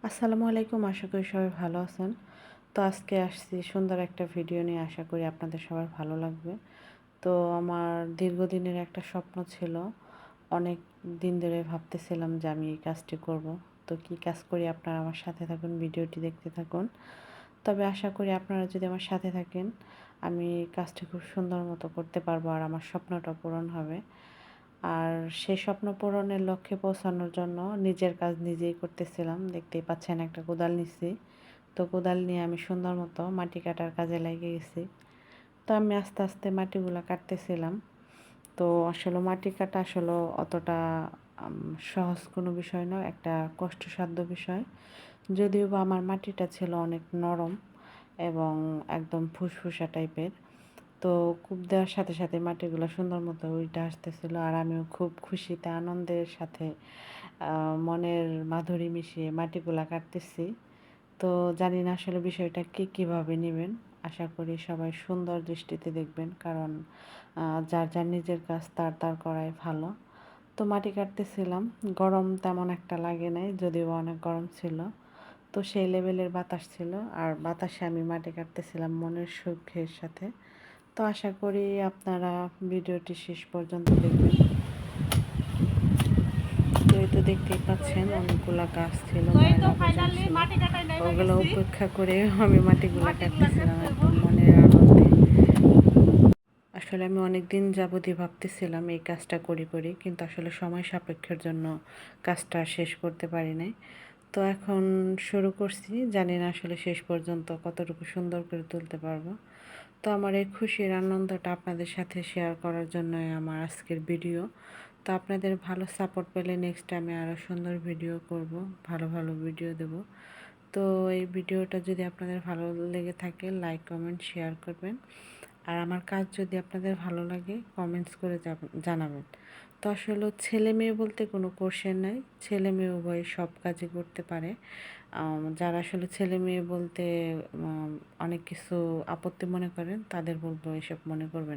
আসসালামু আলাইকুম। আশা করি সবাই ভালো আছেন। তো আজকে আসছি সুন্দর একটা ভিডিও নিয়ে, আশা করি আপনাদের সবার ভালো লাগবে। তো আমার দীর্ঘদিনের একটা স্বপ্ন ছিল। অনেক দিন ধরে ভাবতেছিলাম যে আমি এই কাজটি করব। তো কী কাজ করি আপনারা আমার সাথে থাকুন, ভিডিওটি দেখতে থাকুন। তবে আশা করি আপনারা যদি আমার সাথে থাকেন, আমি কাজটি খুব সুন্দর মতো করতে পারবো আর আমার স্বপ্নটা পূরণ হবে। আর সেই স্বপ্ন পূরণের লক্ষ্যে পৌঁছানোর জন্য নিজের কাজ নিজেই করতেছিলাম। দেখতেই পাচ্ছেন একটা কোদাল নিচ্ছি। তো কোদাল নিয়ে আমি সুন্দর মতো মাটি কাটার কাজে লেগে গেছি। তো আমি আস্তে আস্তে মাটিগুলো কাটতেছিলাম। তো আসলে মাটি কাটা আসলে অতটা সহজ কোনো বিষয় নয়, একটা কষ্টসাধ্য বিষয়। যদিও বা আমার মাটিটা ছিল অনেক নরম এবং একদম ফুসফুসা টাইপের। তো কূপ দেওয়ার সাথে সাথে মাটিগুলো সুন্দর মতো উইঠা আসতেছিল, আর আমিও খুব খুশিতে আনন্দের সাথে মনের মাধুরী মিশিয়ে মাটিগুলা কাটতেছি। তো জানি না আসলে বিষয়টা কে কীভাবে নেবেন। আশা করি সবাই সুন্দর দৃষ্টিতে দেখবেন, কারণ যার যার নিজের কাজ তার তার করাই ভালো। তো মাটি কাটতেছিলাম, গরম তেমন একটা লাগে নাই, যদিও অনেক গরম ছিল। তো সেই লেভেলের বাতাস ছিল, আর বাতাসে আমি মাটি কাটতেছিলাম মনের সুখের সাথে। তো আশা করি আপনারা ভিডিওটি শেষ পর্যন্ত দেখবেন। তো এই তো দেখতেই পাচ্ছেন অনেকগুলা গাছ ছিল ময়লা আবর্জনা ছিল, ওগুলো উপেক্ষা করে আমি মাটিগুলা কাটতেছিলাম একদম মনের আনন্দে। আসলে আমি অনেক দিন যাবতই ভাবতেছিলাম এই কাজটা করি, কিন্তু আসলে সময় সাপেক্ষের জন্য কাজটা শেষ করতে পারি নাই। তো এখন শুরু করছি, জানি না আসলে শেষ পর্যন্ত কতটুকু সুন্দর করে তুলতে পারবো। তো আমার এই খুশির আনন্দটা আপনাদের সাথে শেয়ার করার জন্যই আমার আজকের ভিডিও। তো আপনাদের ভালো সাপোর্ট পেলে নেক্সট টাইমে আরও সুন্দর ভিডিও করব, ভালো ভালো ভিডিও দেব। তো এই ভিডিওটা যদি আপনাদের ভালো লেগে থাকে, লাইক কমেন্ট শেয়ার করবেন। আর আমার কাজ যদি আপনাদের ভালো লাগে, কমেন্টস করে জানাবেন। তো আসলে ছেলে মেয়ে বলতে কোনো কোশ্চেন নাই, ছেলে মেয়ে উভয় সব কাজই করতে পারে। যারা আসলে ছেলে মেয়ে বলতে অনেক কিছু আপত্তি মনে করেন, তাদের বলবো এসব মনে করবেন।